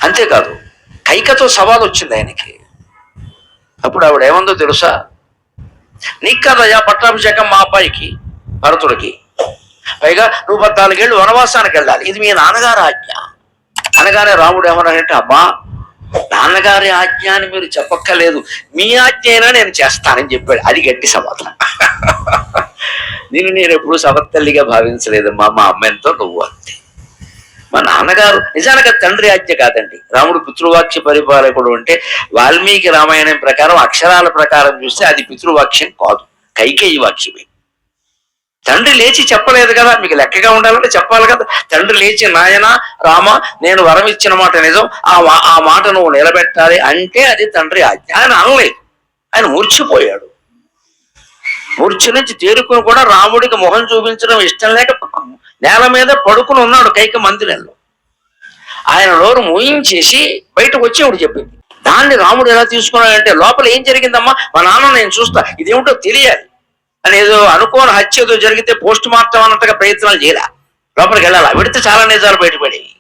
అంతేకాదు కైకతో సవాల్ వచ్చింది ఆయనకి. అప్పుడు ఆవిడ ఏమందో తెలుసా, నీకు కదయ్యా పట్టాభిషేకం మా అబ్బాయికి భరతుడికి, పైగా నువ్వు 14 ఏళ్ళు వనవాసానికి వెళ్ళాలి, ఇది మీ నాన్నగారి ఆజ్ఞ అనగానే రాముడు ఏమన్నాడంటే, అమ్మా నాన్నగారి ఆజ్ఞ అని మీరు చెప్పక్కర్లేదు, మీ ఆజ్ఞ అయినా నేను చేస్తానని చెప్పాడు. అది గట్టి సమాధానం. నేను ఎప్పుడు సవత్తల్లిగా భావించలేదమ్మా, మా అమ్మ ఎంతో నువ్వు అంతే. మా నాన్నగారు నిజానికి తండ్రి ఆజ్ఞ కాదండి. రాముడు పితృవాక్య పరిపాలకుడు అంటే వాల్మీకి రామాయణం ప్రకారం అక్షరాల ప్రకారం చూస్తే అది పితృవాక్యం కాదు, కైకేయి వాక్యమే. తండ్రి లేచి చెప్పలేదు కదా, మీకు లెక్కగా ఉండాలంటే చెప్పాలి కదా. తండ్రి లేచి నాయన రామ నేను వరం ఇచ్చిన మాట నిజం, ఆ మాట నువ్వు నిలబెట్టాలి అంటే అది తండ్రి ఆజ్ఞ. ఆయన అనలేదు, ఆయన మూర్చిపోయాడు. మూర్ఛ నుంచి తేరుకుని కూడా రాముడికి మొహం చూపించడం ఇష్టం లేక నేల మీద పడుకుని ఉన్నాడు కైక మందిరంలో. ఆయన నోరు మూయించేసి బయటకు వచ్చేవాడు చెప్పింది. దాన్ని రాముడు ఎలా తీసుకున్నాడంటే, లోపల ఏం జరిగిందమ్మా మా నాన్న నేను చూస్తా, ఇదేమిటో తెలియాలి అని ఏదో అనుకోని హత్య ఏదో జరిగితే పోస్ట్ మార్టం అన్నట్టుగా ప్రయత్నాలు చేయాల, లోపలికి వెళ్ళాలా, విడితే చాలా నిజాలు బయటపడేవి.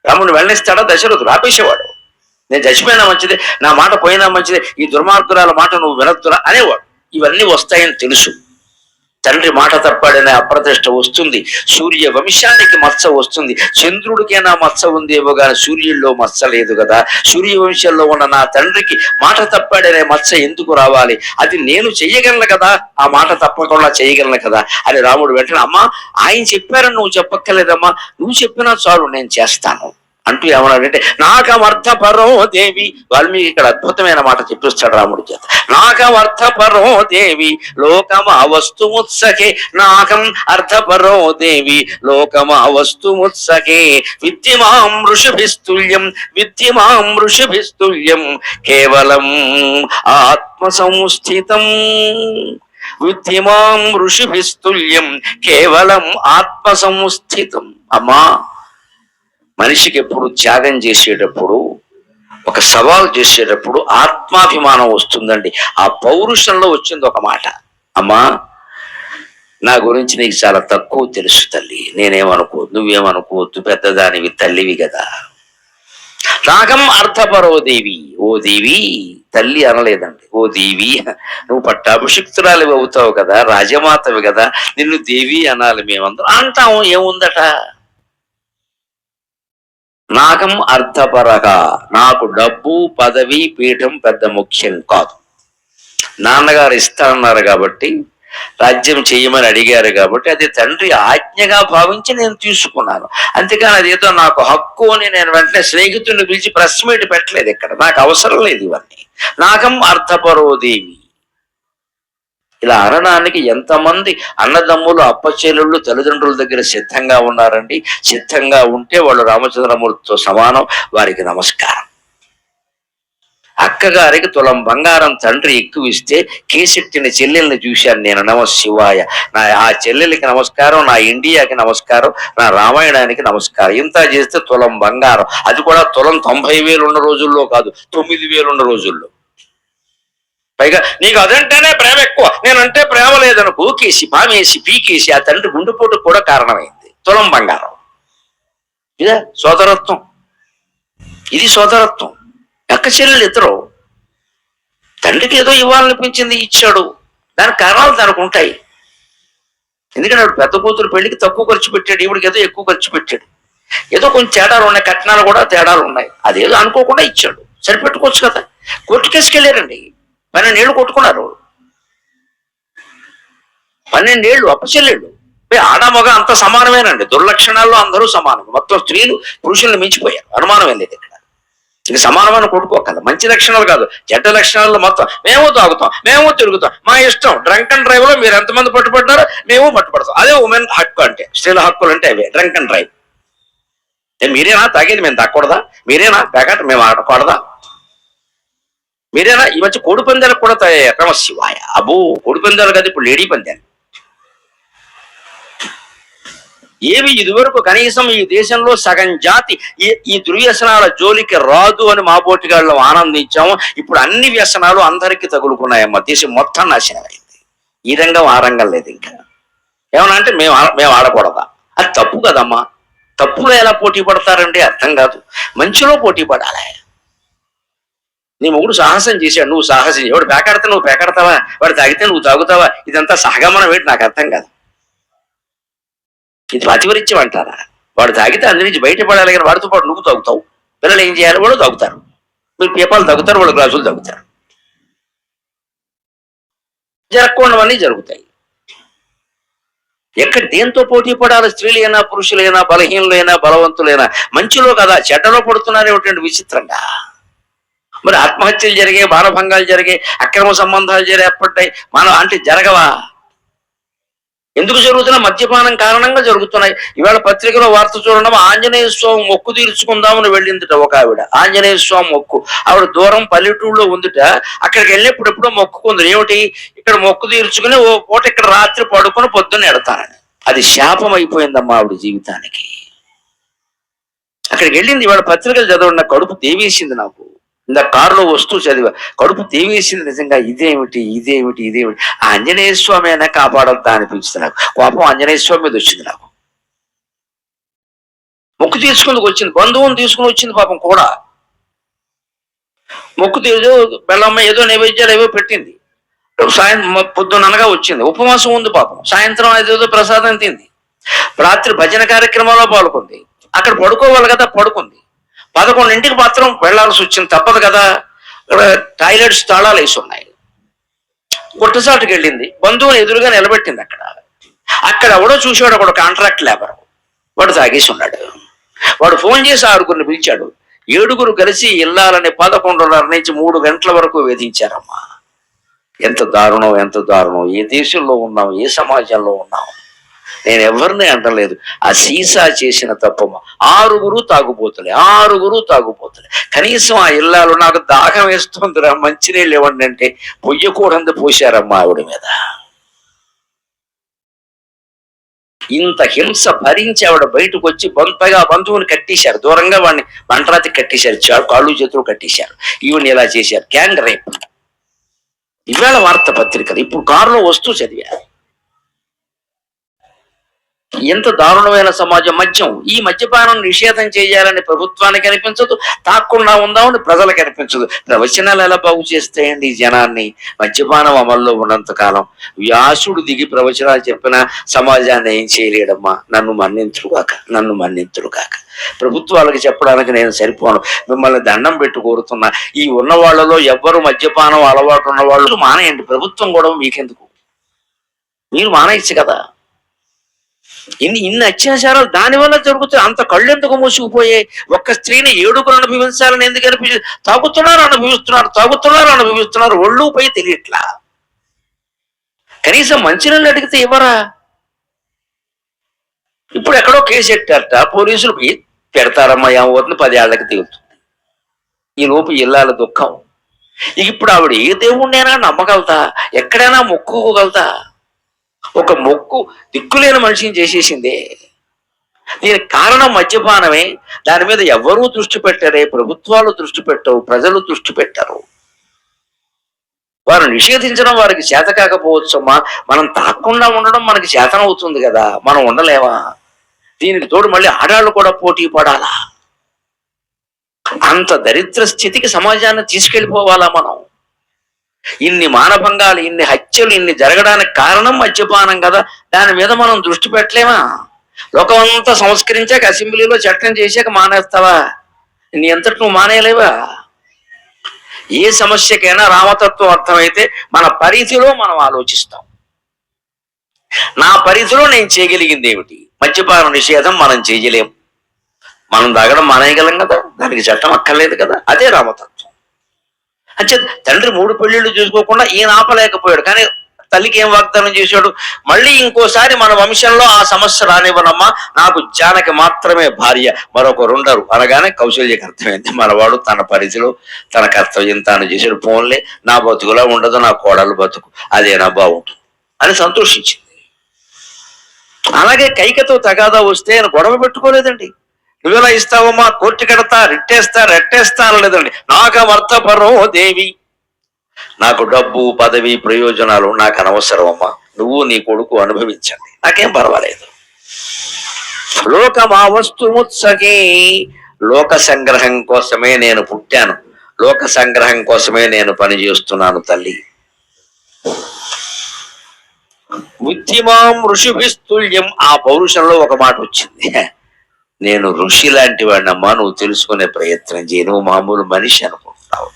రాముడు వెళ్ళనిస్తాడా, దశరథుడు ఆపేసేవాడు. నేను చచ్చిపోయినా మంచిదే, నా మాట పోయినా మంచిదే, ఈ దుర్మార్గురాల మాట నువ్వు వినొద్దురా అనేవాడు. ఇవన్నీ వస్తాయని తెలుసు. తండ్రి మాట తప్పాడనే అప్రతిష్ట వస్తుంది, సూర్య వంశానికి మచ్చ వస్తుంది. చంద్రుడికైనా మచ్చ ఉందేమో కానీ సూర్యుల్లో మచ్చ లేదు కదా. సూర్య వంశంలో ఉన్న నా తండ్రికి మాట తప్పాడనే మచ్చ ఎందుకు రావాలి, అది నేను చెయ్యగలను కదా, ఆ మాట తప్పకుండా చేయగలను కదా అని రాముడు వెంటనే, అమ్మా ఆయన చెప్పారని నువ్వు చెప్పక్కర్లేదమ్మా, నువ్వు చెప్పినా చాలు నేను చేస్తాను అంటూ ఏమన్నాడంటే, నాకమర్థపరో దేవి. వాల్మీకి ఇక్కడ అద్భుతమైన మాట చెప్పిస్తాడు రాముడి చేత. నాకమర్థపరో దేవి లోకమా వస్తుముత్సకే, నాకం అర్థపరో దేవి లోకమా వస్తుముత్సకే, విద్యమాం ఋషిభిస్తుల్యం విద్యమాం ఋషిభిస్తుల్యం కేవలం ఆత్మ సంస్థితం. విద్యమాం ఋషిభిస్తుల్యం కేవలం ఆత్మ సంస్థితం. అమ్మా మనిషికి ఎప్పుడు త్యాగం చేసేటప్పుడు, ఒక సవాల్ చేసేటప్పుడు ఆత్మాభిమానం వస్తుందండి. ఆ పౌరుషంలో వచ్చింది ఒక మాట, అమ్మా నా గురించి నీకు చాలా తక్కువ తెలుసు తల్లి, నేనేమనుకోవద్దు, నువ్వేమనుకోవద్దు, పెద్దదానివి తల్లివి కదా. నాగం అర్థపరో దేవి, ఓ దేవి, తల్లి అనలేదండి, ఓ దేవి, నువ్వు పట్టాభిషిక్తురాలి అవుతావు కదా, రాజమాతవి కదా, నిన్ను దేవి అనాలి. మేమందరం అంటాము, ఏముందట. నాగం అర్థపరగా, నాకు డబ్బు పదవి పీఠం పెద్ద ముఖ్యం కాదు. నాన్నగారు ఇస్తానన్నారు కాబట్టి, రాజ్యం చేయమని అడిగారు కాబట్టి, అది తండ్రి ఆజ్ఞగా భావించి నేను తీసుకున్నాను. అంతేకాని అదేదో నాకు హక్కు అని నేను వెంటనే స్నేహితుడిని పిలిచి ప్రెస్ మీట్ పెట్టలేదు. ఇక్కడ నాకు అవసరం లేదు ఇవన్నీ. నాగం అర్థపరో దేవి ఇలా అనడానికి ఎంతమంది అన్నదమ్ములు అప్పచెల్లుళ్ళు తల్లిదండ్రుల దగ్గర సిద్ధంగా ఉన్నారండి. సిద్ధంగా ఉంటే వాళ్ళు రామచంద్రమూర్తితో సమానం, వారికి నమస్కారం. అక్కగారికి తులం బంగారం తండ్రి ఎక్కువ ఇస్తే కేసెట్టిన చెల్లెల్ని చూశాను నేను, నమ శివాయ. ఆ చెల్లెలకి నమస్కారం, నా ఇండియాకి నమస్కారం, నా రామాయణానికి నమస్కారం. ఇంత చేస్తే తులం బంగారం, అది కూడా తులం 90,000 ఉన్న రోజుల్లో కాదు, 9,000 ఉన్న రోజుల్లో. పైగా నీకు అదంటేనే ప్రేమ ఎక్కువ, నేనంటే ప్రేమ లేదని గోకేసి పామేసి పీకేసి ఆ తండ్రి గుండెపోటు కూడా కారణమైంది. తులం బంగారం, ఇదే సోదరత్వం, ఇది సోదరత్వం. అక్క చెల్లెలు ఇద్దరు, తండ్రికి ఏదో ఇవ్వాలనిపించింది ఇచ్చాడు, దానికి కారణాలు దానికి ఉంటాయి. ఎందుకంటే ఆవిడ పెద్ద కూతురు పెళ్లికి తక్కువ ఖర్చు పెట్టాడు, ఈవిడికి ఏదో ఎక్కువ ఖర్చు పెట్టాడు, ఏదో కొంచెం తేడాలు ఉన్నాయి, కట్నాలు కూడా తేడాలు ఉన్నాయి, అదేదో అనుకోకుండా ఇచ్చాడు, సరిపెట్టుకోవచ్చు కదా. కోర్టు కేసుకెళ్ళారండి, 12 ఏళ్ళు కొట్టుకున్నారు, 12 ఏళ్ళు అప్పచెల్లెళ్ళు. ఆడ మగ అంత సమానమేనండి, దుర్లక్షణాల్లో అందరూ సమానం. మొత్తం స్త్రీలు పురుషుల్ని మించిపోయారు, అనుమానం ఏం లేదు ఇక్కడ. ఇంక సమానమైన కొట్టుకోకల, మంచి లక్షణాలు కాదు, చెడ్డ లక్షణాల్లో మొత్తం మేము తాగుతాం, మేము తిరుగుతాం, మా ఇష్టం. డ్రంక్ అండ్ డ్రైవ్ లో మీరు ఎంతమంది పట్టుబడ్డారో మేము పట్టుబడతాం. అదే ఉమెన్ హక్కు అంటే, స్త్రీల హక్కులు అంటే అవే, డ్రంక్ అండ్ డ్రైవ్. మీరేనా తాగేది, మేము తాగకూడదా? మీరేనా ప్యాకెట్ మేము ఆడకూడదా? మీరేనా ఈ మధ్య కోడి పందాలకు కూడా తయారయ్యారు, నమ శివాయ. అబ్బో కోడి పందాలు కాదు, ఇప్పుడు లేడీ పందాలు. ఏవి ఇదివరకు కనీసం ఈ దేశంలో సగం జాతి ఈ దుర్వ్యసనాల జోలికి రాదు అని మా పోటీగాళ్ళం ఆనందించాము. ఇప్పుడు అన్ని వ్యసనాలు అందరికీ తగులుకున్నాయమ్మా, దేశం మొత్తం నాశనం అయింది. ఈ రంగం ఆ రంగం లేదు. ఇంకా ఏమన్నా అంటే మేము ఆడకూడదా? అది తప్పు కదమ్మా. తప్పులో ఎలా పోటీ పడతారండి? అర్థం కాదు. మంచిలో పోటీ పడాలి. నీ మొగుడు సాహసం చేశాడు, నువ్వు సాహసం చేయ. వాడు పేకాడితే నువ్వు పేకాడతావా? వాడు తాగితే నువ్వు తాగుతావా? ఇదంతా సహగమనం ఏంటి? నాకు అర్థం కాదు. ఇది పాతివరిత్యం అంటారా? వాడు తాగితే అందరి నుంచి బయటపడాలి, కానీ వాడితో పాటు నువ్వు తాగుతావు. పిల్లలు ఏం చేయాలి? వాళ్ళు తాగుతారు. మీరు పీపాలు తాగుతారు, వాళ్ళు గ్లాసులు తాగుతారు. జరగకుండావన్నీ జరుగుతాయి. ఎక్కడ దేంతో పోటీ పడాలి? స్త్రీలైనా పురుషులైనా బలహీనులైనా బలవంతులైనా మంచిలో కదా, చెడ్డలో పడుతున్నారేమిటండి విచిత్రంగా. మరి ఆత్మహత్యలు జరిగాయి, మానభంగాలు జరిగాయి, అక్రమ సంబంధాలు ఏర్పడ్డాయి, మనం అంటే జరగవా? ఎందుకు జరుగుతున్నా? మద్యపానం కారణంగా జరుగుతున్నాయి. ఇవాళ పత్రికలో వార్త చూడడం, ఆంజనేయ స్వామి మొక్కు తీర్చుకుందామని వెళ్ళిందిట ఒక ఆవిడ. ఆంజనేయ స్వామి మొక్కు, ఆవిడ దూరం పల్లెటూళ్ళలో ఉందిట. అక్కడికి వెళ్ళినప్పుడు ఎప్పుడో మొక్కుకుంది. ఏమిటి? ఇక్కడ మొక్కు తీర్చుకుని ఓ పూట ఇక్కడ రాత్రి పడుకొని పొద్దున్న ఎడతానని. అది శాపం అయిపోయిందమ్మా ఆవిడ జీవితానికి. అక్కడికి వెళ్ళింది. ఇవాళ పత్రికలు చదవండి, నా కడుపు దేవేసింది. నాకు ఇంత కారులో వస్తూ చదివా, కడుపు దేవేసింది నిజంగా. ఇదేమిటి ఇదేమిటి ఇదేమిటి? ఆంజనేయ స్వామి అయినా కాపాడద్దా అనిపించింది నాకు. కోపం ఆంజనేయ స్వామి మీద వచ్చింది నాకు. మొక్కు తీసుకుందుకు వచ్చింది, బంధువుని తీసుకుని వచ్చింది పాపం కూడా. మొక్కు తీరు బెల్లమ్మ ఏదో నైవేద్యాలు ఏవో పెట్టింది. సాయంత్రం పొద్దుననగా వచ్చింది, ఉపవాసం ఉంది పాపం. సాయంత్రం అదేదో ప్రసాదం తింది. రాత్రి భజన కార్యక్రమంలో పాల్గొంది. అక్కడ పడుకోవాలి కదా, పడుకుంది. 11ంటికి మాత్రం వెళ్లాల్సి వచ్చింది, తప్పదు కదా. అక్కడ టాయిలెట్స్ తాళాలు వేసి ఉన్నాయి. గుట్టసాటుకు వెళ్ళింది, బంధువుని ఎదురుగా నిలబెట్టింది. అక్కడ ఎవడో చూసాడు, ఒకడు కాంట్రాక్ట్ లేబర్. వాడు తాగేసి ఉన్నాడు. వాడు ఫోన్ చేసి 6గురిని పిలిచాడు. 7గురు కలిసి ఇల్లాలని 11:30 నుంచి 3 గంటల వరకు వేధించారమ్మా. ఎంత దారుణం, ఎంత దారుణం. ఏ దేశంలో ఉన్నాం, ఏ సమాజంలో ఉన్నాం? నేను ఎవరిని అంటలేదు. ఆ సీసా చేసిన తప్పమ్మ. 6గురు తాగుపోతులే. కనీసం ఆ ఇల్లాలు, నాకు దాహం వేస్తుందిరా, మంచినీళ్ళు ఇవ్వండి అంటే పొయ్యకూడదు పోశారమ్మా ఆవిడ మీద. ఇంత హింస భరించి ఆవిడ బయటకు వచ్చి బంధువుని కట్టేశారు, దూరంగా వాడిని మంటరాతి కట్టేశారు, కాళ్ళు చేతులు కట్టేశారు. ఈవిని ఇలా చేశారు, గ్యాంగ్ రేప్. ఇవాళ వార్త పత్రికలు ఇప్పుడు కారులో వస్తూ చదివారు. ఎంత దారుణమైన సమాజం. మద్యం, ఈ మద్యపానం నిషేధం చేయాలని ప్రభుత్వానికి అనిపించదు, తాకుండా ఉందామని ప్రజలకు అనిపించదు. ప్రవచనాలు ఎలా బాగు చేస్తాయండి ఈ జనాన్ని? మద్యపానం అమల్లో ఉన్నంత కాలం. వ్యాసుడు దిగి ప్రవచనాలు చెప్పిన సమాజాన్ని ఏం చేయలేడమ్మా. నన్ను మన్నింతురుగాక. ప్రభుత్వాలకు చెప్పడానికి నేను సరిపోను. మిమ్మల్ని దండం పెట్టి కోరుతున్నా, ఈ ఉన్న వాళ్ళలో ఎవ్వరు మద్యపానం అలవాటు ఉన్న వాళ్ళు మానేయండి. ప్రభుత్వం కూడా మీకెందుకు? మీరు మానేయచ్చు కదా. ఇన్ని అత్యాచారాలు దానివల్ల జరుగుతాయి. అంత కళ్ళెందుకు మూసుకుపోయాయి? ఒక్క స్త్రీని 7గురు అనుభవించాలని ఎందుకు అనిపించింది? తాగుతున్నారు, ఒళ్ళు పై తెలియట్లా. కనీసం మంచినీళ్ళు అడిగితే ఇవ్వరా? ఇప్పుడు ఎక్కడో కేసు ఎట్టారట, పోలీసులు పెడతారమ్మా, ఏమవుతుంది, 10 ఏళ్లకి తేలుతుంది. ఈ లోపు ఇల్లాల దుఃఖం. ఇప్పుడు ఆవిడ ఏ దేవుణ్ణైనా నమ్మగలుగుతా, ఎక్కడైనా మొక్కుకోగలుగుతా? ఒక మొక్కు దిక్కులేని మనిషిని చేసేసిందే. దీనికి కారణం మద్యపానమే. దాని మీద ఎవరూ దృష్టి పెట్టరే, ప్రభుత్వాలు దృష్టి పెట్టవు, ప్రజలు దృష్టి పెట్టరు. వారు నిషేధించడం వారికి చేత కాకపోవచ్చమ్మా. మనం తాకుండా ఉండడం మనకి చేతనవుతుంది కదా, మనం ఉండలేమా? దీనికి తోడు మళ్ళీ ఆడాళ్ళు కూడా పోటీ పడాలా? అంత దరిద్ర స్థితికి సమాజాన్ని తీసుకెళ్ళిపోవాలా మనం? ఇన్ని మానభంగాలు, ఇన్ని హత్యలు, ఇన్ని జరగడానికి కారణం మద్యపానం కదా. దాని మీద మనం దృష్టి పెట్టలేమా? లోకమంతా సంస్కరించాక, అసెంబ్లీలో చట్టం చేశాక మానేస్తావా? నీ ఎంతటి నువ్వు మానేయలేవా? ఏ సమస్యకైనా రామతత్వం అర్థమైతే మన పరిధిలో మనం ఆలోచిస్తాం. నా పరిధిలో నేను చేయగలిగింది ఏమిటి? మద్యపాన నిషేధం మనం చేయలేం. మనం తాగడం మానేయగలం కదా, దానికి చట్టం అక్కర్లేదు కదా. అదే రామతత్వం. అంటే తండ్రి 3 పెళ్లిళ్ళు చేసుకోకుండా ఈయన ఆపలేకపోయాడు, కానీ తల్లికి ఏం వాగ్దానం చేశాడు? మళ్ళీ ఇంకోసారి మన వంశంలో ఆ సమస్య రానివ్వనమ్మా, నాకు జానకి మాత్రమే భార్య, మరొకరుండరు అనగానే కౌశల్యకి అర్థమైంది, మనవాడు తన పరిధిలో తన కర్తవ్యం తాను చేశాడు. పోన్లే, నా బతుకులా ఉండదు, నా కోడలు బతుకు అదేనా బాగుంటుంది అని సంతోషించింది. అలాగే కైకతో తగాదా వస్తే ఆయన గొడవ పెట్టుకోలేదండి. నువ్వెలా ఇస్తావమ్మా, కోర్టు కడతా, రెట్టేస్తా అనలేదండి. నాకవర్తపరో దేవి, నాకు డబ్బు, పదవి, ప్రయోజనాలు నాకు అనవసరం అమ్మా, నువ్వు నీ కొడుకు అనుభవించండి, నాకేం పర్వాలేదు. లోకమా వస్తుముత్సకే, లోక సంగ్రహం కోసమే నేను పుట్టాను, లోక సంగ్రహం కోసమే నేను పనిచేస్తున్నాను తల్లి. బుద్ధిమాం ఋషిభిస్తుల్యం, ఆ పౌరుషంలో ఒక మాట వచ్చింది, నేను ఋషి లాంటి వాడినమ్మా, నువ్వు తెలుసుకునే ప్రయత్నం చేయి, నువ్వు మామూలు మనిషి అనుకుంటున్నావు.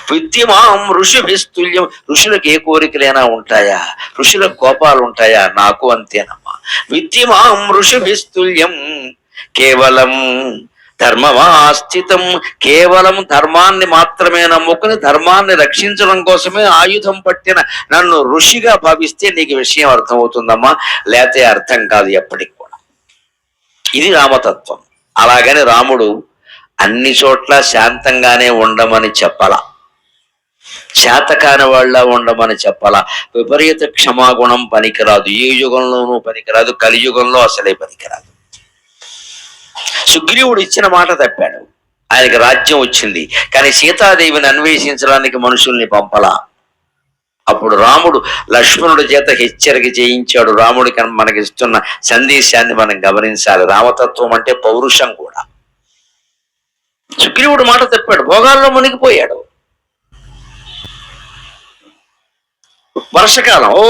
బుద్ధిమాం ఋషిభిస్తుల్యం, ఋషులకు ఏ కోరికలైనా ఉంటాయా, ఋషులకు కోపాలు ఉంటాయా, నాకు అంతేనమ్మా. బుద్ధిమాం ఋషిభిస్తుల్యం కేవలం ధర్మమాస్థితం, కేవలం ధర్మాన్ని మాత్రమే నమ్ముకుని ధర్మాన్ని రక్షించడం కోసమే ఆయుధం పట్టిన నన్ను ఋషిగా భావిస్తే నీకు విషయం అర్థమవుతుందమ్మా, లేతే అర్థం కాదు ఎప్పటికి కూడా. ఇది రామతత్వం. అలాగని రాముడు అన్ని చోట్ల శాంతంగానే ఉండమని చెప్పాల, చేతకాని వాళ్ళ ఉండమని చెప్పాల. విపరీత క్షమాగుణం పనికిరాదు, ఏ యుగంలోనూ పనికిరాదు, కలియుగంలో అసలే పనికిరాదు. సుగ్రీవుడు ఇచ్చిన మాట తప్పాడు, ఆయనకి రాజ్యం వచ్చింది, కానీ సీతాదేవిని అన్వేషించడానికి మనుషుల్ని పంపలా. అప్పుడు రాముడు లక్ష్మణుడి చేత హెచ్చరిక చేయించాడు. రాముడికి మనకి ఇస్తున్న సందేశాన్ని మనం గమనించాలి. రామతత్వం అంటే పౌరుషం కూడా. సుగ్రీవుడు మాట తప్పాడు, భోగాల్లో మునిగిపోయాడు. వర్షకాలం, ఓ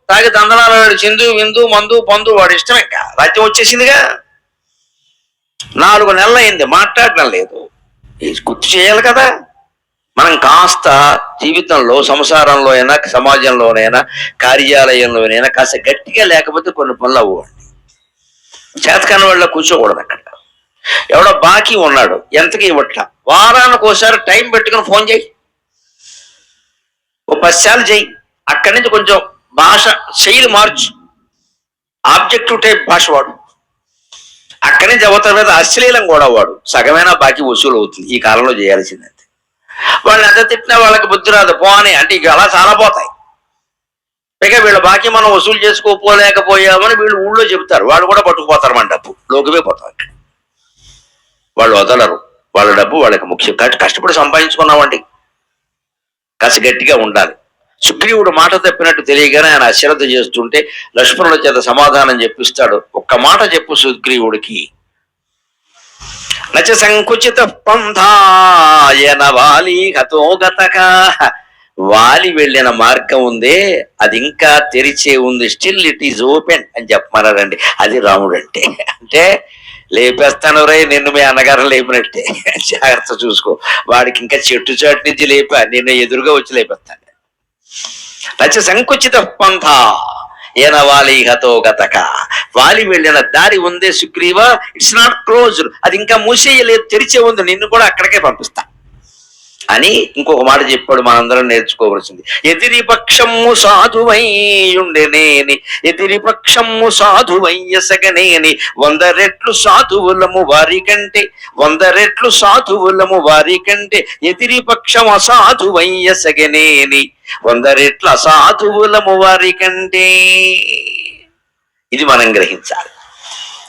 తాగి దందనాలు, చిందు విందు మందు పందు, వాడు ఇష్టం. ఇంకా రాజ్యం వచ్చేసిందిగా, 4 నెలలు అయింది, మాట్లాడడం లేదు. గుర్తు చేయాలి కదా. మనం కాస్త జీవితంలో, సంసారంలో అయినా, సమాజంలోనైనా, కార్యాలయంలోనైనా కాస్త గట్టిగా లేకపోతే కొన్ని పనులు అవ్వండి. చేతకాని వాళ్ళ కూర్చోకూడదు. అక్కడ ఎవడో బాకీ ఉన్నాడు, ఎంతకి ఇవ్వట్లా, వారానికి ఒకసారి టైం పెట్టుకుని ఫోన్ చేయి, ఓ 10 సార్లు చెయ్యి. అక్కడి నుంచి కొంచెం భాష శైలి మార్చు, ఆబ్జెక్టివ్ టైప్ భాష వాడు. అక్కడి నుంచి అవతల మీద అశ్లీలం కూడా వాడు, సగమైనా బాకీ వసూలు అవుతుంది. ఈ కాలంలో చేయాల్సిందంతే. వాళ్ళని ఎంత తిట్టినా వాళ్ళకి బుద్ధి రాదు, పోనీ అంటే ఇక అలా చాలా పోతాయి. పైగా వీళ్ళ బాకీ మనం వసూలు చేసుకోలేకపోయామని వీళ్ళు ఊళ్ళో చెబుతారు, వాళ్ళు కూడా పట్టుకుపోతారు మన డబ్బు, లోకివే పోతారు. వాళ్ళు వదలరు, వాళ్ళ డబ్బు వాళ్ళకి ముఖ్యం. కష్టపడి సంపాదించుకున్నామండి, కాస్త గట్టిగా ఉండాలి. సుగ్రీవుడు మాట తప్పినట్టు తెలియగానే ఆయన అశ్రద్ధ చేస్తుంటే లక్ష్మణుల చేత సమాధానం చెప్పిస్తాడు. ఒక్క మాట చెప్పు సుగ్రీవుడికి, నచ సంకుచిత పంథాయన వాలి హతోగతక, వాలి వెళ్ళిన మార్గం ఉందే అది ఇంకా తెరిచే ఉంది, స్టిల్ ఇట్ ఈజ్ ఓపెన్ అని చెప్పమన్నారండి. అది రాముడు అంటే. అంటే లేపేస్తాను రై నిన్ను, మీ అన్నగారు లేపినట్టే, జాగ్రత్త చూసుకో, వాడికి ఇంకా చెట్టు చాటు నుంచి లేపా, నిన్ను ఎదురుగా వచ్చి లేపేస్తాను. నచ సంకుచిత పంథ ఏన వాలి హతో గతక, వాలి వెళ్ళిన దారి ఉందే సుగ్రీవ, ఇట్స్ నాట్ క్లోజ్డ్, అది ఇంకా మూసేయలేదు, తెరిచే ఉంది, నిన్ను కూడా అక్కడికే పంపిస్తా అని ఇంకొక మాట చెప్పాడు. మనందరం నేర్చుకోవలసింది, ఎదిరి పక్షము సాధువైయుండెనేని, ఎదిరి పక్షము సాధువయ్యసగనేని, 100 రెట్లు సాధువులము వారి కంటే, 100 రెట్లు సాధువులము వారి కంటే, ఎదిరి పక్షం అసాధువయ్యసగనేని, 100 రెట్ల అసాధువులము వారి కంటే. ఇది మనం గ్రహించాలి.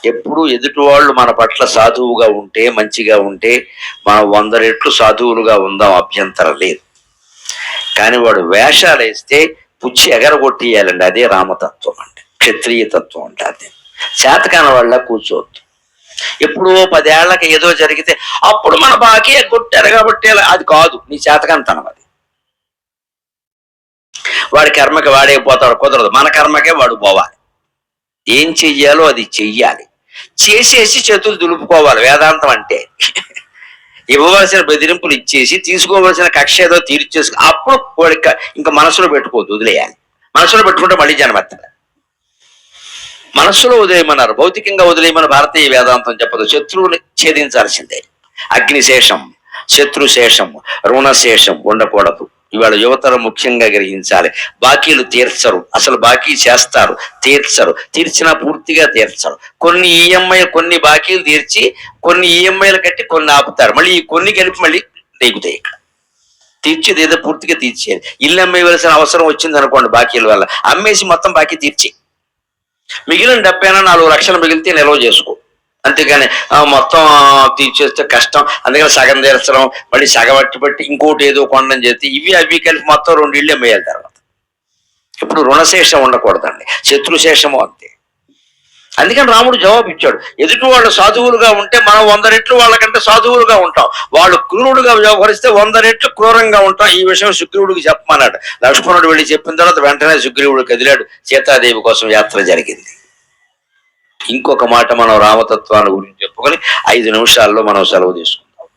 ఎప్పుడు ఎదుటి వాళ్ళు మన పట్ల సాధువుగా ఉంటే, మంచిగా ఉంటే, మనం 100 రెట్లు సాధువులుగా ఉందాం, అభ్యంతరం లేదు. కానీ వాడు వేషాలు వేస్తే పుచ్చి ఎగరగొట్టేయాలండి. అదే రామతత్వం అంటే, క్షత్రియ తత్వం అంటే. అదే చేతకాని వాళ్ళ కూర్చోవద్దు. ఎప్పుడో 10 ఏళ్లకి ఏదో జరిగితే అప్పుడు మన బాకీ కొట్టారు కాబట్టి అది కాదు, నీ చేతకానితనం అది. వాడి కర్మకి వాడే పోతాడు, కుదరదు. మన కర్మకే వాడు పోవాలి. ఏం చెయ్యాలో అది చెయ్యాలి, చేసేసి చేతులు దులుపుకోవాలి. వేదాంతం అంటే ఇవ్వవలసిన బెదిరింపులు ఇచ్చేసి తీసుకోవలసిన కక్ష ఏదో తీర్చేసుకు అప్పుడు వాడికి ఇంకా మనసులో పెట్టుకోవద్దు, వదిలేయాలి. మనసులో పెట్టుకుంటే మళ్ళీ జన్మెత్తాలి. మనస్సులో వదిలేయమన్నారు, భౌతికంగా వదిలేయమని భారతీయ వేదాంతం చెప్పదు. శత్రువుని ఛేదించాల్సిందే. అగ్నిశేషం, శత్రుశేషం, రుణశేషం ఉండకూడదు. ఇవాళ యువతరం ముఖ్యంగా గ్రహించాలి. బాకీలు తీర్చరు, అసలు బాకీ చేస్తారు, తీర్చరు, తీర్చినా పూర్తిగా తీర్చరు. కొన్ని ఈఎంఐ, కొన్ని బాకీలు తీర్చి కొన్ని ఈఎంఐలు కట్టి కొన్ని ఆపుతారు, మళ్ళీ ఈ కొన్ని కలిపి మళ్ళీ రేగుతాయి. ఇక్కడ తీర్చేది ఏదో పూర్తిగా తీర్చేది. ఇల్లు అమ్మేయవలసిన అవసరం వచ్చింది అనుకోండి, బాకీల వల్ల అమ్మేసి మొత్తం బాకీ తీర్చి మిగిలిన 74 లక్షలు మిగిలితే నిల్వ చేసుకో. అంతేగాని మొత్తం తీర్చేస్తే కష్టం, అందుకని సగం తీర్చడం, మళ్ళీ సగం పట్టి ఇంకోటి ఏదో కొండని చేస్తే ఇవి అవి కలిపి మొత్తం 2 ఇళ్ళు అమ్మేయాలి. తర్వాత ఇప్పుడు రుణశేషం ఉండకూడదండి, శత్రుశేషము అంతే. అందుకని రాముడు జవాబు ఇచ్చాడు. ఎదుటి వాళ్ళు సాధువులుగా ఉంటే మనం 100 రెట్లు వాళ్ళకంటే సాధువులుగా ఉంటాం, వాళ్ళు క్రూరుడుగా వ్యవహరిస్తే 100 రెట్లు క్రూరంగా ఉంటాం. ఈ విషయం సుగ్రీవుడికి చెప్పమన్నాడు. లక్ష్మణుడు వెళ్ళి చెప్పిన తర్వాత వెంటనే సుగ్రీవుడు కదిలాడు. సీతాదేవి కోసం యాత్ర జరిగింది. ఇంకొక మాట మనం రామతత్వాన్ని గురించి చెప్పుకొని 5 నిమిషాల్లో మనం సెలవు తీసుకుందాం.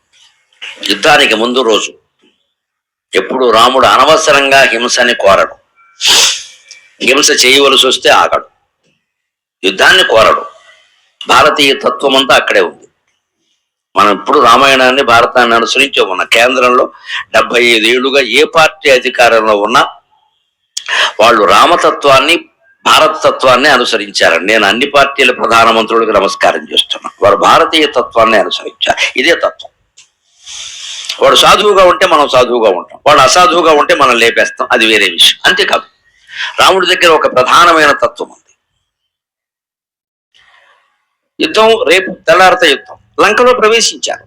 యుద్ధానికి ముందు రోజు ఎప్పుడు రాముడు అనవసరంగా హింసని కోరడు, హింస చేయవలసి వస్తే ఆగడు, యుద్ధాన్ని కోరడు. భారతీయ తత్వం అంతా అక్కడే ఉంది. మనం ఇప్పుడు రామాయణాన్ని భారతాన్ని అనుసరించి ఉన్న కేంద్రంలో 75 ఏళ్లుగా ఏ పార్టీ అధికారంలో ఉన్నా వాళ్ళు రామతత్వాన్ని భారత తత్వాన్ని అనుసరించారండి. నేను అన్ని పార్టీల ప్రధానమంత్రులకు నమస్కారం చేస్తున్నాను. వారు భారతీయ తత్వాన్ని అనుసరించారు. ఇదే తత్వం. వాడు సాధువుగా ఉంటే మనం సాధువుగా ఉంటాం, వాడు అసాధువుగా ఉంటే మనం లేపేస్తాం, అది వేరే విషయం. అంతేకాదు రాముడి దగ్గర ఒక ప్రధానమైన తత్వం ఉంది. యుద్ధం రేపు తెల్లారత యుద్ధం. లంకలో ప్రవేశించారు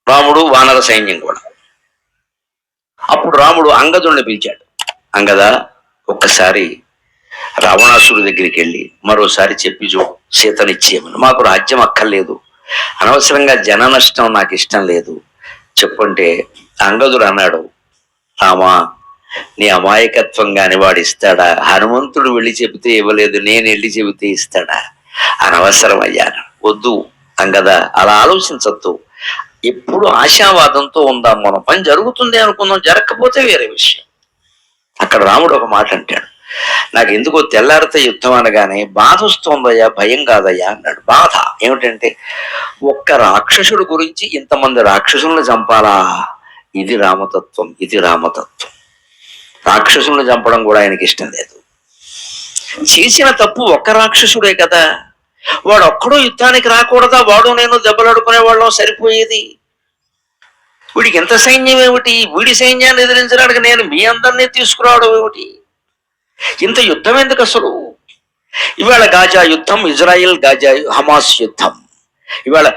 రాముడు, వానర సైన్యం కూడా. అప్పుడు రాముడు అంగదుడిని పిలిచాడు. అంగదా, ఒక్కసారి రావణాసురుడి దగ్గరికి వెళ్ళి మరోసారి చెప్పి చూడు, సీతనిచ్చేయమని. మాకు రాజ్యం అక్కర్లేదు, అనవసరంగా జన నష్టం నాకు ఇష్టం లేదు, చెప్పంటే అంగదుడు అన్నాడు, రామా, నీ అమాయకత్వం కాని వాడు ఇస్తాడా? హనుమంతుడు వెళ్ళి చెబితే ఇవ్వలేదు, నేను వెళ్ళి చెబితే ఇస్తాడా? అనవసరం అయ్యాను, వద్దు అంగదా, అలా ఆలోచించద్దు. ఎప్పుడు ఆశావాదంతో ఉందాం. మనం పని జరుగుతుంది అనుకుందాం, జరగకపోతే వేరే విషయం. అక్కడ రాముడు ఒక మాట అంటాడు, నాకు ఎందుకో తెల్లారితే యుద్ధం అనగానే బాధ వస్తోందయ్యా, భయం కాదయ్యా అన్నాడు. బాధ ఏమిటంటే, ఒక్క రాక్షసుడు గురించి ఇంతమంది రాక్షసులను చంపాలా? ఇది రామతత్వం, ఇది రామతత్వం. రాక్షసులను చంపడం కూడా ఆయనకి ఇష్టం లేదు. చేసిన తప్పు ఒక్క రాక్షసుడే కదా, వాడు ఒక్కడో యుద్ధానికి రాకూడదా? వాడు నేను దెబ్బలాడుకునే వాళ్ళం సరిపోయేది. వీడికి ఎంత సైన్యం ఏమిటి? వీడి సైన్యాన్ని ఎదిరించడానికి నేను మీ అందరినీ తీసుకురావడం ఏమిటి? ఇంత యుద్ధం ఎందుకు అసలు? ఇవాళ గాజా యుద్ధం, ఇజ్రాయిల్ గాజా హమాస్ యుద్ధం. ఇవాళ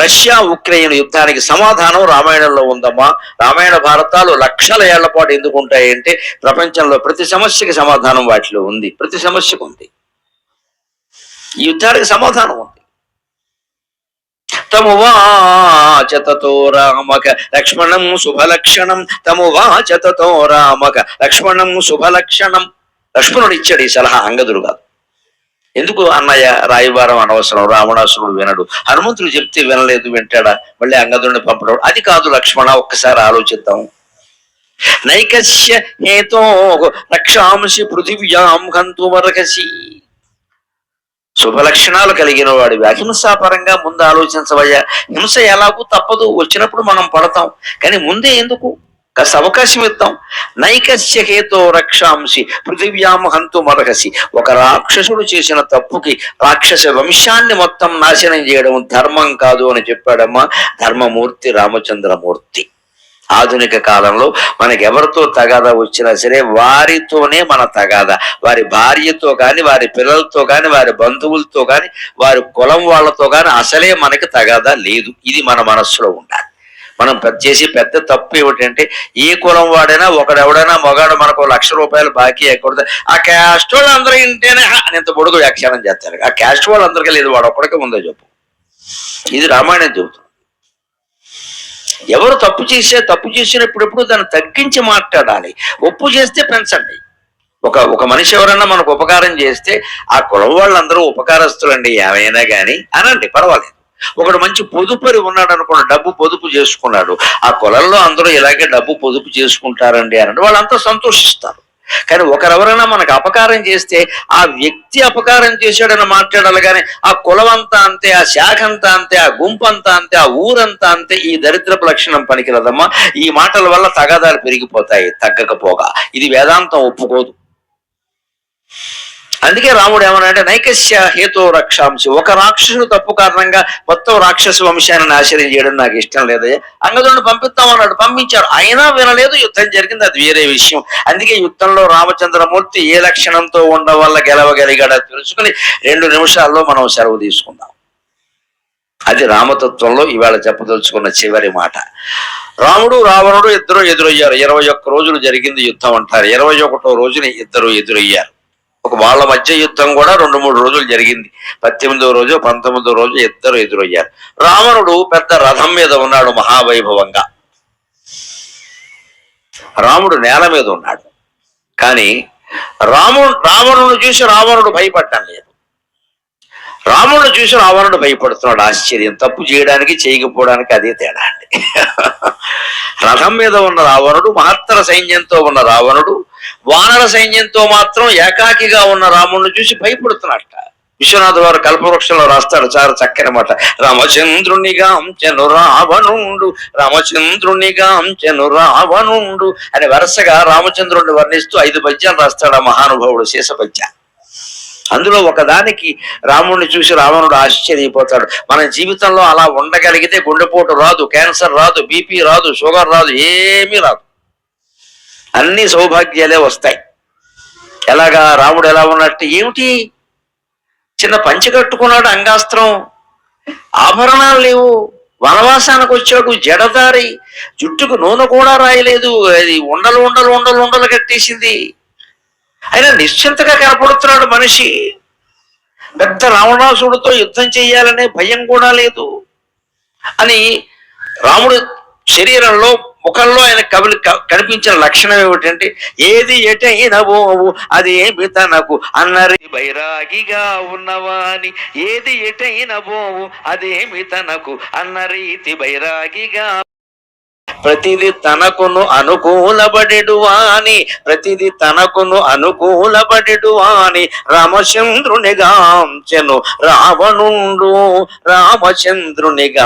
రష్యా ఉక్రెయిన్ యుద్ధానికి సమాధానం రామాయణంలో ఉందమ్మా. రామాయణ భారతాలు లక్షల ఏళ్ల పాటు ఎందుకు ఉంటాయంటే ప్రపంచంలో ప్రతి సమస్యకి సమాధానం వాటిలో ఉంది. ప్రతి సమస్యకు ఉంది, ఈ యుద్ధానికి సమాధానం ఉంది. తమువాచ తతో రామక లక్ష్మణం శుభలక్షణం, తమువాచ తతో రామక లక్ష్మణం శుభలక్షణం. లక్ష్మణుడు ఇచ్చాడు ఈ సలహా, అంగదుడు కాదు. ఎందుకు అన్నయ్య, రాయబారం అనవసరం, రావణాసురుడు వినడు. హనుమంతుడు చెప్తే వినలేదు, వింటాడా? మళ్ళీ అంగదుడిని పంపడం అది కాదు లక్ష్మణ, ఒక్కసారి ఆలోచిద్దాం. నైకస్య హేతో రక్షాంసి పృథివ్యాం హంతుమర్హసి. శుభలక్షణాలు కలిగిన వాడి అహింసాపరంగా ముందు ఆలోచించవయ్యా. హింస ఎలాగూ తప్పదు, వచ్చినప్పుడు మనం పడతాం, కానీ ముందే ఎందుకు? కాస్త అవకాశం ఇద్దాం. నైకస్య హేతో రక్షాంసి పృథివ్యాం హంతుమర్హసి. ఒక రాక్షసుడు చేసిన తప్పుకి రాక్షస వంశాన్ని మొత్తం నాశనం చేయడం ధర్మం కాదు అని చెప్పాడమ్మా ధర్మమూర్తి రామచంద్రమూర్తి. ఆధునిక కాలంలో మనకి ఎవరితో తగాదా వచ్చినా సరే వారితోనే మన తగాదా. వారి భార్యతో కానీ, వారి పిల్లలతో కానీ, వారి బంధువులతో కానీ, వారి కులం వాళ్ళతో కానీ అసలే మనకి తగాదా లేదు. ఇది మన మనస్సులో ఉండాలి. మనం చేసే పెద్ద తప్పు ఏమిటంటే, ఏ కులం వాడైనా ఒకడెవడైనా మగాడు మనకు ₹1,00,000 బాకీ ఎక్కడదు, ఆ క్యాస్ట్ వాళ్ళు అందరూ ఇంటేనే అని ఇంత పొడుగు వ్యాఖ్యానం చేస్తారు. ఆ క్యాస్ట్ వాళ్ళు అందరికీ లేదు, వాడు ఒక్కడికే ఉందో చెప్పు. ఇది రామాయణం చెబుతుంది. ఎవరు తప్పు చేసినప్పుడు దాన్ని తగ్గించి మాట్లాడాలి. ఒప్పు చేస్తే పెంచండి. ఒక మనిషి ఎవరైనా మనకు ఉపకారం చేస్తే ఆ కులం వాళ్ళందరూ ఉపకారస్తులండి ఏమైనా కానీ అనండి, పర్వాలేదు. ఒకడు మంచి పొదుపరి ఉన్నాడు అనుకోండి, డబ్బు పొదుపు చేసుకున్నాడు, ఆ కులంలో అందరూ ఇలాగే డబ్బు పొదుపు చేసుకుంటారండి అనండి, వాళ్ళంతా సంతోషిస్తారు. కానీ ఒకరెవరైనా మనకు అపకారం చేస్తే ఆ వ్యక్తి అపకారం చేశాడని మాట్లాడాలి కానీ ఆ కులం అంతా అంతే, ఆ శాఖ అంతా అంతే, ఆ గుంపు అంతా అంతే, ఆ ఊరంతా అంతే, ఈ దరిద్రపు లక్షణం పనికిరదమ్మా. ఈ మాటల వల్ల తగాదాలు పెరిగిపోతాయి తగ్గకపోగా. ఇది వేదాంతం ఒప్పుకోదు. అందుకే రాముడు ఏమన్నాడంటే నైకస్య హేతో రక్షాంశి. ఒక రాక్షసుడు తప్పు కారణంగా మొత్తం రాక్షస వంశాన్ని నాశనం చేయడం నాకు ఇష్టం లేదయ్యా, అంగదుడిని పంపిస్తామన్నాడు, పంపించారు. అయినా వినలేదు, యుద్ధం జరిగింది, అది వేరే విషయం. అందుకే యుద్ధంలో రామచంద్రమూర్తి ఏ లక్షణంతో ఉండడం వల్ల గెలవగలిగాడో తెలుసుకుని 2 నిమిషాల్లో మనం సెలవు తీసుకుందాం. అది రామతత్వంలో ఇవాళ చెప్పదలుచుకున్న చివరి మాట. రాముడు రావణుడు ఇద్దరు ఎదురయ్యారు. 21 రోజులు జరిగింది యుద్ధం అంటారు. 21వ రోజున ఇద్దరు ఎదురయ్యారు. వాళ్ళ మధ్య యుద్ధం కూడా 2-3 రోజులు జరిగింది. 18వ రోజు 19వ రోజు ఇద్దరు ఎదురయ్యారు. రావణుడు పెద్ద రథం మీద ఉన్నాడు మహావైభవంగా, రాముడు నేల మీద ఉన్నాడు. కానీ రావణుడు చూసి రావణుడు భయపడటం లేదు, రాముడు చూసి రావణుడు భయపడుతున్నాడు. ఆశ్చర్యం, తప్పు చేయడానికి చేయకపోవడానికి అదే తేడా అండి. రథం మీద ఉన్న రావణుడు, మహత్తర సైన్యంతో ఉన్న రావణుడు, వానర సైన్యంతో మాత్రం ఏకాకిగా ఉన్న రాముడిని చూసి భయపడుతున్నట్ట. విశ్వనాథ వారు కల్పవృక్షంలో రాస్తాడు చాలా చక్కని మాట. రామచంద్రునిగాంచెను రావణుండు, రామచంద్రునిగాంచెను రావణుండు అని వరుసగా రామచంద్రుడిని వర్ణిస్తూ 5 పద్యాలు రాస్తాడు ఆ మహానుభావుడు, శేషపద్య. అందులో ఒకదానికి రాముడిని చూసి రావణుడు ఆశ్చర్యపోతాడు. మన జీవితంలో అలా ఉండగలిగితే గుండెపోటు రాదు, క్యాన్సర్ రాదు, బీపీ రాదు, షుగర్ రాదు, ఏమీ రాదు, అన్ని సౌభాగ్యాలే వస్తాయి. ఎలాగా? రాముడు ఎలా ఉన్నట్టు? ఏమిటి, చిన్న పంచె కట్టుకున్నాడు, అంగాస్త్రం, ఆభరణాలు లేవు, వనవాసానికి వచ్చాడు, జడదారి, జుట్టుకు నూనె కూడా రాయలేదు, అది ఉండలు ఉండలు ఉండలు ఉండలు కట్టేసింది. అయినా నిశ్చింతగా కనపడుతున్నాడు మనిషి. పెద్ద రావణాసుడితో యుద్ధం చేయాలనే భయం కూడా లేదు అని రాముడు శరీరంలో, ముఖంలో ఆయన కనిపించిన లక్షణం ఏమిటంటే, ఏది ఎటైన పోవు అదేమి తనకు అన్నరి బైరాగిగా ఉన్నవాని, ఏది ఎటైన పోవు అదేమి తనకు అన్నరీతి బైరాగిగా, ప్రతిది తనకును అనుకూలబడెడు వాని, ప్రతిది తనకును అనుకూలబడెడు వాని, రామచంద్రునిగాంచెను రావణుండు, రామచంద్రునిగాంచెను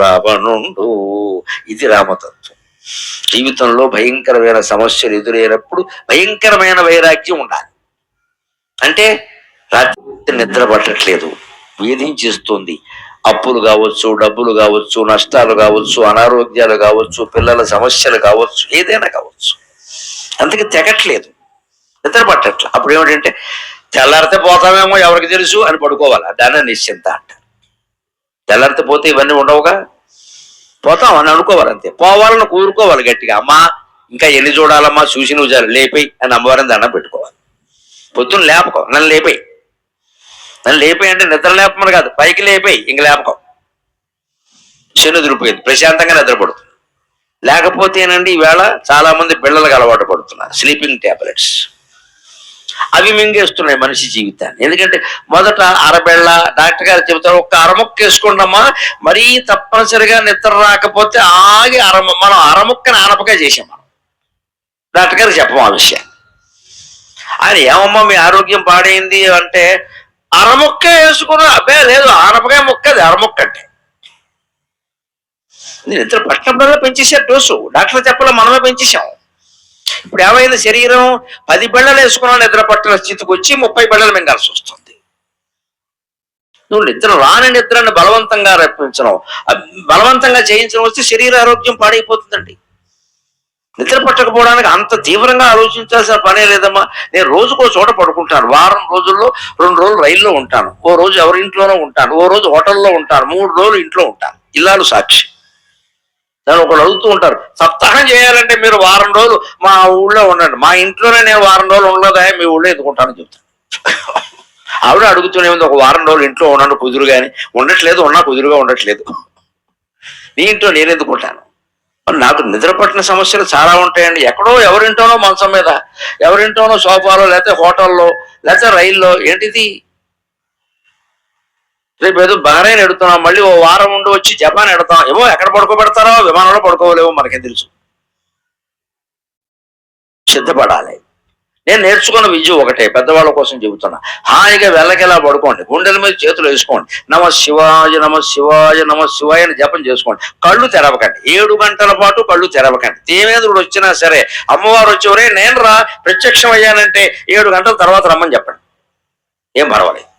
రావణుండు. ఇది రామతత్వం. జీవితంలో భయంకరమైన సమస్యలు ఎదురైనప్పుడు భయంకరమైన వైరాగ్యం ఉండాలి. అంటే రాత్రి నిద్ర పట్టట్లేదు, వేధించేస్తుంది, అప్పులు కావచ్చు, డబ్బులు కావచ్చు, నష్టాలు కావచ్చు, అనారోగ్యాలు కావచ్చు, పిల్లల సమస్యలు కావచ్చు, ఏదైనా కావచ్చు, అందుకే తెగట్లేదు, నిద్ర పట్టట్ల. అప్పుడు ఏమిటంటే, తెల్లారితే పోతామేమో ఎవరికి తెలుసు అని పడుకోవాలి, దాన్ని నిశ్చింత అంటారు. తెల్లారితే పోతే ఇవన్నీ ఉండవుగా, పోతాం అని అనుకోవాలి, అంతే. పోవాలని కూరుకోవాలి గట్టిగా, అమ్మా ఇంకా ఎన్ని చూడాలమ్మా, చూసి నువ్వు చాలు లేపై అని అమ్మవారిని దండం పెట్టుకోవాలి. పొద్దున్న లేపకో, నన్ను లేపై, నన్ను లేపాయి అంటే నిద్ర లేపమని కాదు, పైకి లేపాయి, ఇంక లేపకం, శని దురిపోయింది, ప్రశాంతంగా నిద్రపడుతుంది. లేకపోతేనండి ఈవేళ చాలా మంది పిల్లలకు అలవాటు పడుతున్నారు స్లీపింగ్ టాబ్లెట్స్, అవి మింగేస్తున్నాయి మనిషి జీవితాన్ని. ఎందుకంటే మొదట అరబెళ్ళ డాక్టర్ గారు చెబుతారు, ఒక్క అరముక్క వేసుకోండమ్మా, మరీ తప్పనిసరిగా నిద్ర రాకపోతే ఆగి మనం అరముక్కని ఆనపగా చేసాం. మనం డాక్టర్ గారు చెప్పం ఆ విషయం. ఆయన ఏమమ్మా మీ ఆరోగ్యం పాడైంది అంటే, అరముక్క వేసుకున్నా, అబ్బే లేదు ఆనపకాయ ముక్క, అది అరముక్క అంటే. నిద్ర పట్టణంలో పెంచేసారు డోసు, డాక్టర్ చెప్పలో మనమే పెంచేసాం. ఇప్పుడు ఏమైంది, శరీరం 10 బిళ్ళలు వేసుకున్నా నిద్ర పట్టిన స్థితికి వచ్చి 30 బిళ్ళలు మింగాల్సి వస్తుంది. నువ్వు నిద్ర రాని నిద్రని బలవంతంగా రప్పించడం, బలవంతంగా చేయించడం వస్తే శరీర ఆరోగ్యం పాడైపోతుందండి. నిద్ర పట్టకపోవడానికి అంత తీవ్రంగా ఆలోచించాల్సిన పనే లేదమ్మా. నేను రోజుకో చోట పడుకుంటాను, వారం రోజుల్లో 2 రోజులు రైల్లో ఉంటాను, ఓ రోజు ఎవరింట్లోనో ఉంటాను, ఓ రోజు హోటల్లో ఉంటాను, 3 రోజులు ఇంట్లో ఉంటాను. ఇల్లాలు సాక్షి. నన్ను ఒకళ్ళు అడుగుతూ ఉంటారు, సప్తాహం చేయాలంటే మీరు వారం రోజులు మా ఊళ్ళో ఉండండి. మా ఇంట్లోనే నేను వారం రోజులు ఉండదా, మీ ఊళ్ళో ఎందుకుంటానని చెప్తాను. ఆవిడ అడుగుతూనే ఉంది, ఒక వారం రోజులు ఇంట్లో ఉన్నాను కుదురు కానీ ఉండట్లేదు, ఉన్నా కుదురుగా ఉండట్లేదు, నీ ఇంట్లో నేను ఎందుకుంటాను. నాకు నిద్ర పట్టిన సమస్యలు చాలా ఉంటాయండి. ఎక్కడో ఎవరింటోనో మంచం మీద, ఎవరింటోనో సోఫాలో, లేకపోతే హోటల్లో, లేకపోతే రైల్లో. ఏంటిది, రేపు ఏదో బహ్రెయిన్ ఎడుతున్నాం, మళ్ళీ ఓ వారం ఉండి వచ్చి జపాన్ ఎడతాం, ఏమో ఎక్కడ పడుకోబెడతారో, విమానంలో పడుకోలేమో మనకేం తెలుసు. సిద్ధపడాలి. నేను నేర్చుకున్న విద్య ఒకటే, పెద్దవాళ్ళ కోసం చెబుతున్నా. హాయిగా వెళ్ళకెలా పడుకోండి, గుండెల మీద చేతులు వేసుకోండి, నమ శివాయ నమ శివాయ నమ శివాయ అని జపం చేసుకోండి. కళ్ళు తెరవకండి, 7 గంటల పాటు కళ్ళు తెరవకండి. దేవేంద్రుడు వచ్చినా సరే, అమ్మవారు వచ్చేవరే నేను రా ప్రత్యక్షం అయ్యానంటే 7 గంటల తర్వాత రమ్మని చెప్పండి, ఏం పర్వాలేదు.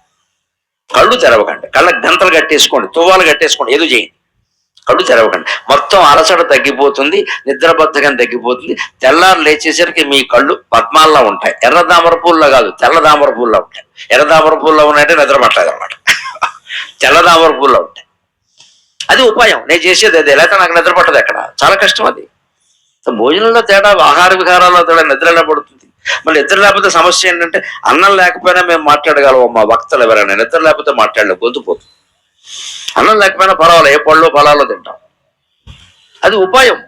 కళ్ళు తెరవకండి, కళ్ళకి గంటలు కట్టేసుకోండి, తువ్వాలు కట్టేసుకోండి, ఏదో చేయండి, కళ్ళు తెరవకండి. మొత్తం అలసట తగ్గిపోతుంది, నిద్రబద్ధకం తగ్గిపోతుంది. తెల్లారు లేచేసరికి మీ కళ్ళు పద్మాల్లో ఉంటాయి, ఎర్ర దామర పూల్లో కాదు, తెల్ల దామర పూల్లో ఉంటాయి. ఎర్ర దామర పూల్లో ఉన్నాయంటే నిద్ర పట్టలేదు అనమాట, తెల్ల దామర పూల్లో ఉంటాయి. అది ఉపాయం, నేను చేసేది అదే, లేకపోతే నాకు నిద్ర పట్టదు. ఎక్కడ చాలా కష్టం అది. భోజనంలో తేడా, ఆహార విహారాల్లో తేడా, నిద్ర ఎలా పడుతుంది. మళ్ళీ ఇద్దరు లేకపోతే సమస్య ఏంటంటే అన్నం లేకపోయినా మేము మాట్లాడగలం మా వక్తలు ఎవరైనా, నిద్ర లేకపోతే మాట్లాడలేం, గొంతుపోతుంది. అన్నం లేకపోయినా పర్వాలేదు, ఏ పళ్ళు ఫలాలు తింటాం, అది ఉపాయం.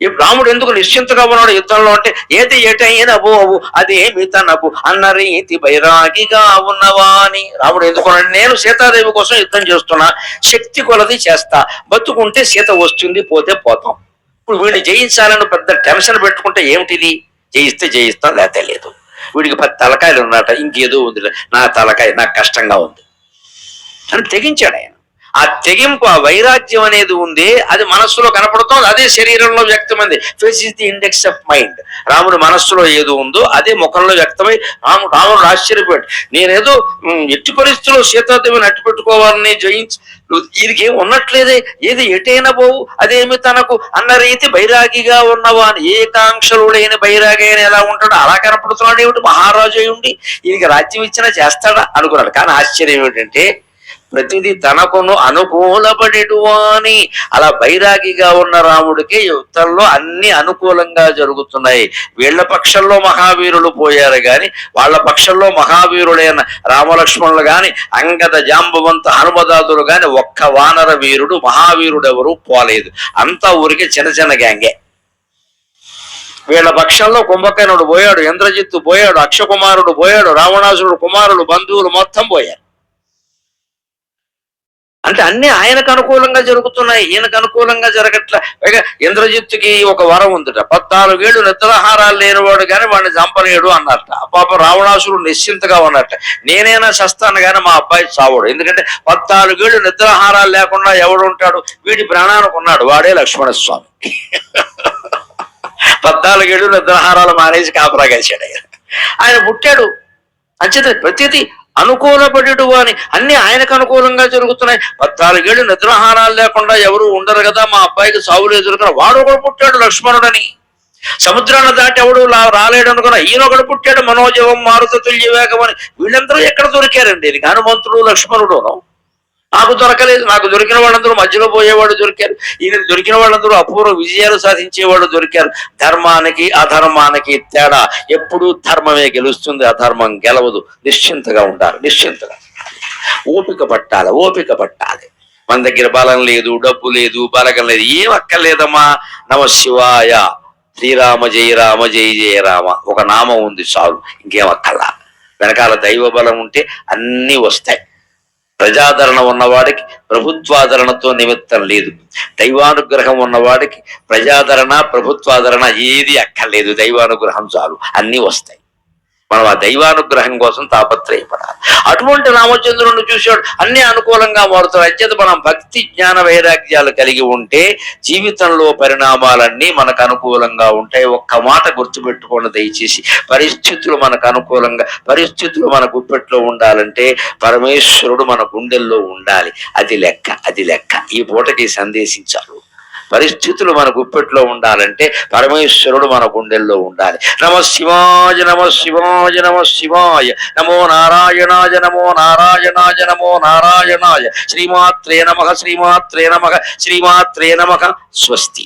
ఇప్పుడు రాముడు ఎందుకు నిశ్చింతగా ఉన్నాడు యుద్ధంలో అంటే, ఏది ఎటైన పోవు అది ఏమి తనకు అన్న రీతి బైరాగిగా ఉన్నవా అని. రాముడు ఎందుకున్నాడు, నేను సీతాదేవి కోసం యుద్ధం చేస్తున్నా, శక్తి కొలది చేస్తా, బతుకుంటే సీత వస్తుంది, పోతే పోతాం. ఇప్పుడు వీడిని జయించాలని పెద్ద టెన్షన్ పెట్టుకుంటే ఏమిటిది, జయిస్తే జయిస్తాం, లేతే లేదు. వీడికి 10 తలకాయలు ఉన్నట, ఇంకేదో ఉంది, నా తలకాయ నాకు కష్టంగా ఉంది అని తెగించాడు ఆయన. ఆ తెగింపు, ఆ వైరాగ్యం అనేది ఉంది, అది మనస్సులో కనపడుతోంది, అదే శరీరంలో వ్యక్తమైంది. Face is the index of mind. రాముడి మనస్సులో ఏదో ఉందో అదే ముఖంలో వ్యక్తమై రాముడు ఆశ్చర్యపోయాడు. నేనేదో ఎట్టి పరిస్థితుల్లో సీతాదేవిని అట్టు పెట్టుకోవాలని జయించి, వీరికి ఏం ఉన్నట్లేదే, ఏది ఎటైనా పోవు అదేమి తనకు అన్న రీతి బైరాగిగా ఉన్నవా అని. ఏకాంక్షలుడైన బైరాగి అయిన ఎలా ఉంటాడో అలా కనపడుతున్నాడు ఏమిటి, మహారాజు అయి ఉండి ఈయనకి రాజ్యం ఇచ్చినా చేస్తాడా అనుకున్నాడు. కానీ ఆశ్చర్యం ఏమిటంటే ప్రతిదీ తనకును అనుకూలపడేటువాని. అలా బైరాగిగా ఉన్న రాముడికి యుద్ధంలో అన్ని అనుకూలంగా జరుగుతున్నాయి. వీళ్ల పక్షంలో మహావీరులు పోయారు గాని వాళ్ళ పక్షంలో మహావీరులైన రామలక్ష్మణులు గాని అంగద జాంబవంత హనుమదాదులు గాని ఒక్క వానర వీరుడు మహావీరుడు ఎవరు పోలేదు. అంతా ఊరికి చిన్న చిన్న గ్యాంగే. వీళ్ళ పక్షంలో కుంభకర్ణుడు పోయాడు, ఇంద్రజిత్తు పోయాడు, అక్షకుమారుడు పోయాడు, రావణాసురుడు కుమారులు బంధువులు మొత్తం పోయారు. అంటే అన్ని ఆయనకు అనుకూలంగా జరుగుతున్నాయి, ఈయనకు అనుకూలంగా జరగట్ల. పైగా ఇంద్రజిత్తుకి ఒక వరం ఉందట, 14 ఏళ్ళు నిద్రాహారాలు లేనివాడు కానీ వాడిని చంపలేడు అన్నట్ట. పాప రావణాసురుడు నిశ్చింతగా ఉన్నట్ట, నేనైనా చస్తాను కానీ మా అబ్బాయి చావడు. ఎందుకంటే 14 ఏళ్ళు నిద్రాహారాలు లేకుండా ఎవడు ఉంటాడు, వీడి ప్రాణానికి ఉన్నాడు, వాడే లక్ష్మణస్వామి. 14 ఏళ్ళు నిద్రాహారాలు మానేసి కాపరా కలిశాడు ఆయన పుట్టాడు. అంచేత ప్రతిదీ అనుకూలపడేటు అని అన్ని ఆయనకు అనుకూలంగా జరుగుతున్నాయి. 14 ఏళ్ళు నిద్రాహారాలు లేకుండా ఎవరు ఉండరు కదా, మా అబ్బాయికి సావులు ఎదురుకున్న వాడు ఒకడు పుట్టాడు లక్ష్మణుడని. సముద్రాన్ని దాటి ఎవడు రాలేడు అనుకున్నా ఈయన ఒకడు పుట్టాడు మనోజవం మారుత తుల్య వేగం అని. వీళ్ళందరూ ఎక్కడ దొరికారండి, ఇది హనుమంతుడు లక్ష్మణుడును. నాకు దొరకలేదు, నాకు దొరికిన వాళ్ళందరూ మధ్యలో పోయేవాడు దొరికారు, ఈయన దొరికిన వాళ్ళందరూ అపూర్వ విజయాలు సాధించేవాడు దొరికారు. ధర్మానికి అధర్మానికి తేడా, ఎప్పుడూ ధర్మమే గెలుస్తుంది, అధర్మం గెలవదు. నిశ్చింతగా ఉండాలి, నిశ్చింతగా ఓపిక పట్టాలి, ఓపిక పట్టాలి. మన దగ్గర బలం లేదు, డబ్బు లేదు, బలగం లేదు, ఏం అక్కర్లేదమ్మా. నమ శివాయ, శ్రీరామ జయ రామ జయ జయ రామ ఒక నామం ఉంది చాలు, ఇంకేం అక్కర్లా. వెనకాల దైవ బలం ఉంటే అన్నీ వస్తాయి. ప్రజాదరణ ఉన్నవాడికి ప్రభుత్వాదరణతో నిమిత్తం లేదు, దైవానుగ్రహం ఉన్నవాడికి ప్రజాదరణ ప్రభుత్వాదరణ ఏది అక్కర్లేదు, దైవానుగ్రహం చాలు, అన్నీ వస్తాయి. మనం ఆ దైవానుగ్రహం కోసం తాపత్రయపడాలి. అటువంటి రామచంద్రుడిని చూశాడు, అన్ని అనుకూలంగా మారుతాడు. అత్యంత మనం భక్తి జ్ఞాన వైరాగ్యాలు కలిగి ఉంటే జీవితంలో పరిణామాలన్నీ మనకు అనుకూలంగా ఉంటాయి. ఒక్క మాట గుర్తుపెట్టుకోండి దయచేసి, పరిస్థితులు మనకు అనుకూలంగా, పరిస్థితులు మన గుప్పెట్లో ఉండాలంటే పరమేశ్వరుడు మన గుండెల్లో ఉండాలి. అది లెక్క, అది లెక్క. ఈ పూటకి సందేశించారు. పరిస్థితులు మన గుప్పెట్లో ఉండాలంటే పరమేశ్వరుడు మన గుండెల్లో ఉండాలి. నమ శివాయ, నమ శివాయ, నమ శివాయ, నమో నారాయణాయ, నమో నారాయణాయ, నమో నారాయణాయ. శ్రీమాత్రే నమః, శ్రీమాత్రే నమః, శ్రీమాత్రే నమః. స్వస్తి.